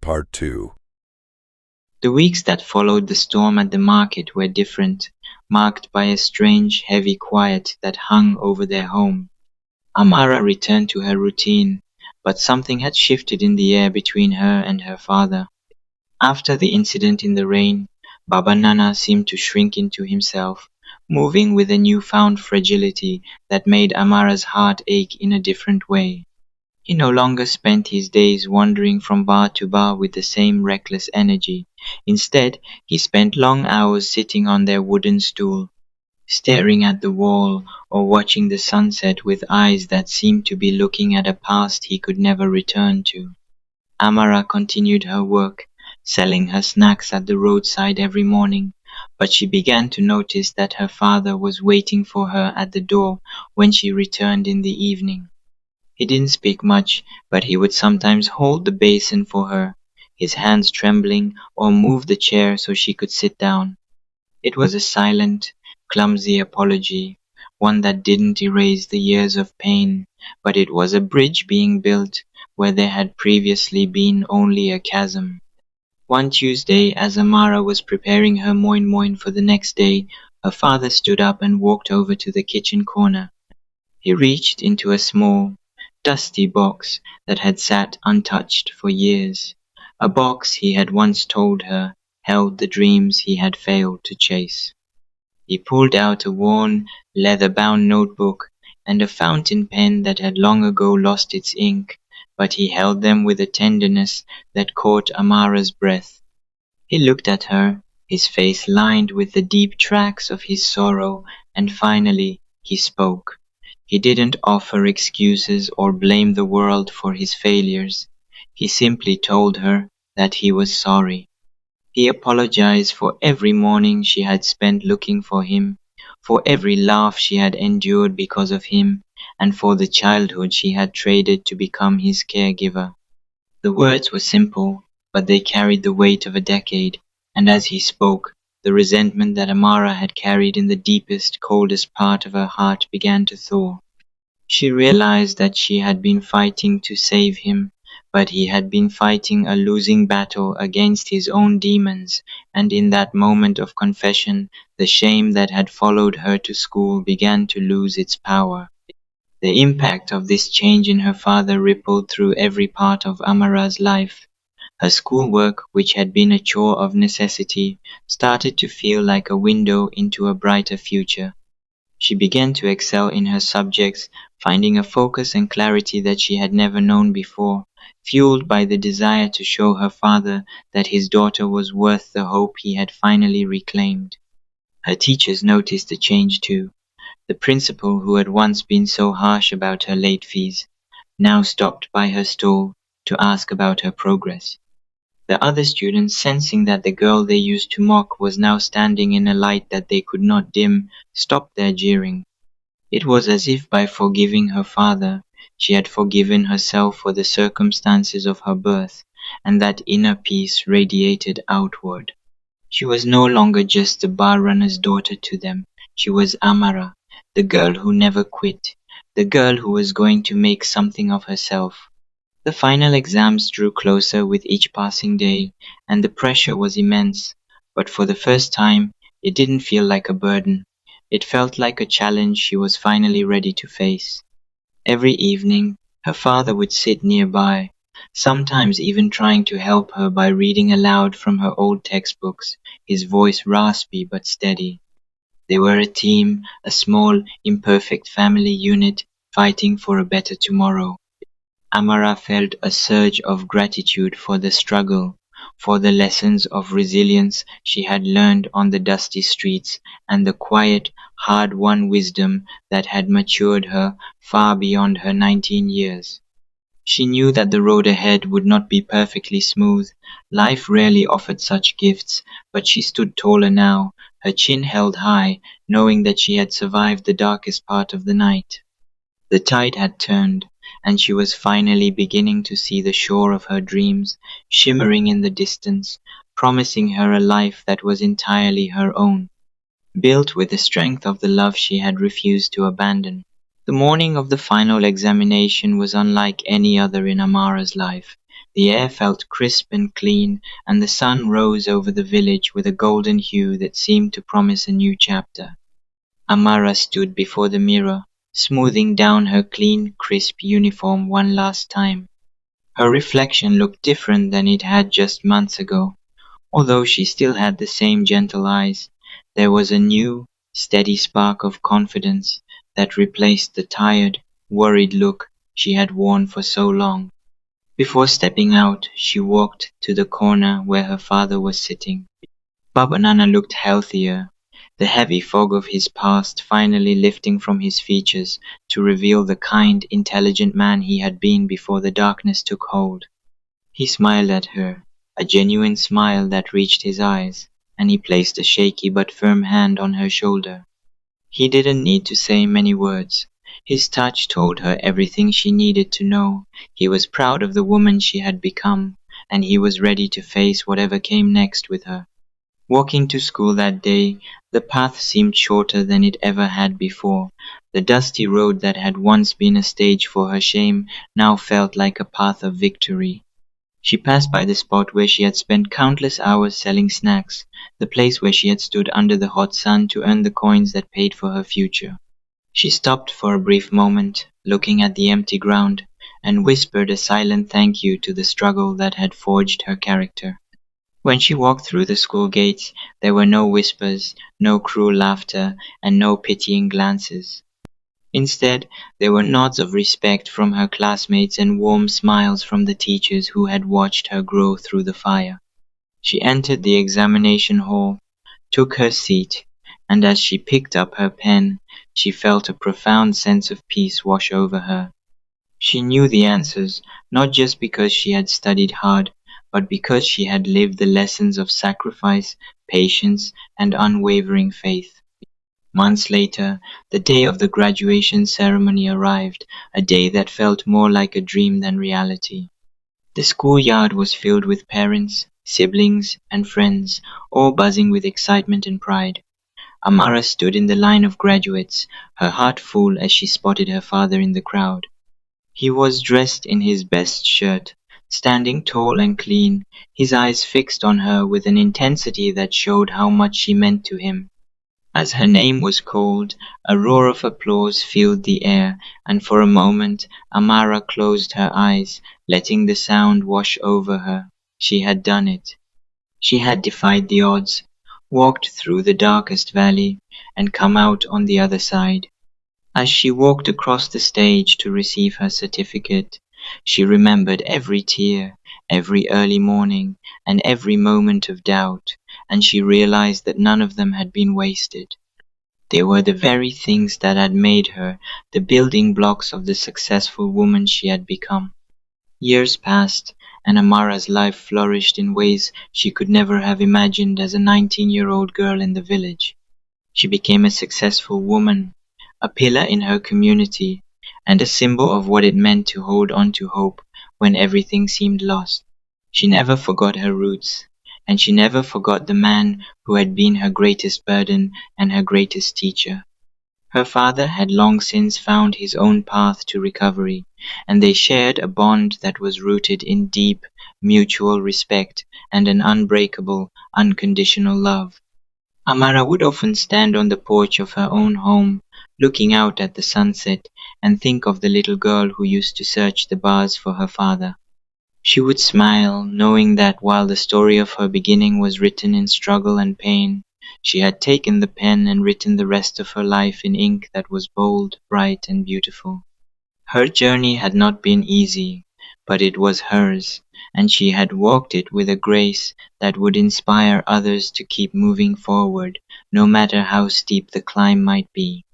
Part 2. The weeks that followed the storm at the market were different, marked by a strange, heavy quiet that hung over their home. Amara returned to her routine, but something had shifted in the air between her and her father. After the incident in the rain, Baba Nana seemed to shrink into himself, moving with a newfound fragility that made Amara's heart ache in a different way. He no longer spent his days wandering from bar to bar with the same reckless energy. Instead, he spent long hours sitting on their wooden stool, staring at the wall or watching the sunset with eyes that seemed to be looking at a past he could never return to. Amara continued her work, selling her snacks at the roadside every morning, but she began to notice that her father was waiting for her at the door when she returned in the evening. He didn't speak much, but he would sometimes hold the basin for her, his hands trembling, or move the chair so she could sit down. It was a silent, clumsy apology, one that didn't erase the years of pain, but it was a bridge being built where there had previously been only a chasm. One Tuesday, as Amara was preparing her moin moin for the next day, her father stood up and walked over to the kitchen corner. He reached into a small, dusty box that had sat untouched for years, a box he had once told her held the dreams he had failed to chase. He pulled out a worn, leather-bound notebook and a fountain pen that had long ago lost its ink, but he held them with a tenderness that caught Amara's breath. He looked at her, his face lined with the deep tracks of his sorrow, and finally he spoke. He didn't offer excuses or blame the world for his failures. He simply told her that he was sorry. He apologized for every morning she had spent looking for him, for every laugh she had endured because of him, and for the childhood she had traded to become his caregiver. The words were simple, but they carried the weight of a decade, and as he spoke, the resentment that Amara had carried in the deepest, coldest part of her heart began to thaw. She realized that she had been fighting to save him, but he had been fighting a losing battle against his own demons, and in that moment of confession, the shame that had followed her to school began to lose its power. The impact of this change in her father rippled through every part of Amara's life. Her schoolwork, which had been a chore of necessity, started to feel like a window into a brighter future. She began to excel in her subjects, finding a focus and clarity that she had never known before, fueled by the desire to show her father that his daughter was worth the hope he had finally reclaimed. Her teachers noticed the change too. The principal, who had once been so harsh about her late fees, now stopped by her stall to ask about her progress. The other students, sensing that the girl they used to mock was now standing in a light that they could not dim, stopped their jeering. It was as if by forgiving her father, she had forgiven herself for the circumstances of her birth, and that inner peace radiated outward. She was no longer just the bar runner's daughter to them. She was Amara, the girl who never quit, the girl who was going to make something of herself. The final exams drew closer with each passing day, and the pressure was immense, but for the first time, it didn't feel like a burden. It felt like a challenge she was finally ready to face. Every evening, her father would sit nearby, sometimes even trying to help her by reading aloud from her old textbooks, his voice raspy but steady. They were a team, a small, imperfect family unit, fighting for a better tomorrow. Amara felt a surge of gratitude for the struggle, for the lessons of resilience she had learned on the dusty streets, and the quiet, hard-won wisdom that had matured her far beyond her 19 years. She knew that the road ahead would not be perfectly smooth. Life rarely offered such gifts, but she stood taller now, her chin held high, knowing that she had survived the darkest part of the night. The tide had turned, and she was finally beginning to see the shore of her dreams, shimmering in the distance, promising her a life that was entirely her own, built with the strength of the love she had refused to abandon. The morning of the final examination was unlike any other in Amara's life. The air felt crisp and clean, and the sun rose over the village with a golden hue that seemed to promise a new chapter. Amara stood before the mirror, smoothing down her clean, crisp uniform one last time. Her reflection looked different than it had just months ago. Although she still had the same gentle eyes, there was a new, steady spark of confidence that replaced the tired, worried look she had worn for so long. Before stepping out, she walked to the corner where her father was sitting. Baba Nana looked healthier, the heavy fog of his past finally lifting from his features to reveal the kind, intelligent man he had been before the darkness took hold. He smiled at her, a genuine smile that reached his eyes, and he placed a shaky but firm hand on her shoulder. He didn't need to say many words. His touch told her everything she needed to know. He was proud of the woman she had become, and he was ready to face whatever came next with her. Walking to school that day, the path seemed shorter than it ever had before. The dusty road that had once been a stage for her shame now felt like a path of victory. She passed by the spot where she had spent countless hours selling snacks, the place where she had stood under the hot sun to earn the coins that paid for her future. She stopped for a brief moment, looking at the empty ground, and whispered a silent thank you to the struggle that had forged her character. When she walked through the school gates, there were no whispers, no cruel laughter, and no pitying glances. Instead, there were nods of respect from her classmates and warm smiles from the teachers who had watched her grow through the fire. She entered the examination hall, took her seat, and as she picked up her pen, she felt a profound sense of peace wash over her. She knew the answers, not just because she had studied hard, but because she had lived the lessons of sacrifice, patience, and unwavering faith. Months later, the day of the graduation ceremony arrived, a day that felt more like a dream than reality. The schoolyard was filled with parents, siblings, and friends, all buzzing with excitement and pride. Amara stood in the line of graduates, her heart full as she spotted her father in the crowd. He was dressed in his best shirt, standing tall and clean, his eyes fixed on her with an intensity that showed how much she meant to him. As her name was called, a roar of applause filled the air, and for a moment Amara closed her eyes, letting the sound wash over her. She had done it. She had defied the odds, walked through the darkest valley, and come out on the other side. As she walked across the stage to receive her certificate, she remembered every tear, every early morning, and every moment of doubt, and she realized that none of them had been wasted. They were the very things that had made her the building blocks of the successful woman she had become. Years passed, and Amara's life flourished in ways she could never have imagined as a 19-year-old girl in the village. She became a successful woman, a pillar in her community, and a symbol of what it meant to hold on to hope when everything seemed lost. She never forgot her roots, and she never forgot the man who had been her greatest burden and her greatest teacher. Her father had long since found his own path to recovery, and they shared a bond that was rooted in deep, mutual respect and an unbreakable, unconditional love. Amara would often stand on the porch of her own home, looking out at the sunset, and think of the little girl who used to search the bars for her father. She would smile, knowing that while the story of her beginning was written in struggle and pain, she had taken the pen and written the rest of her life in ink that was bold, bright, and beautiful. Her journey had not been easy, but it was hers, and she had walked it with a grace that would inspire others to keep moving forward, no matter how steep the climb might be.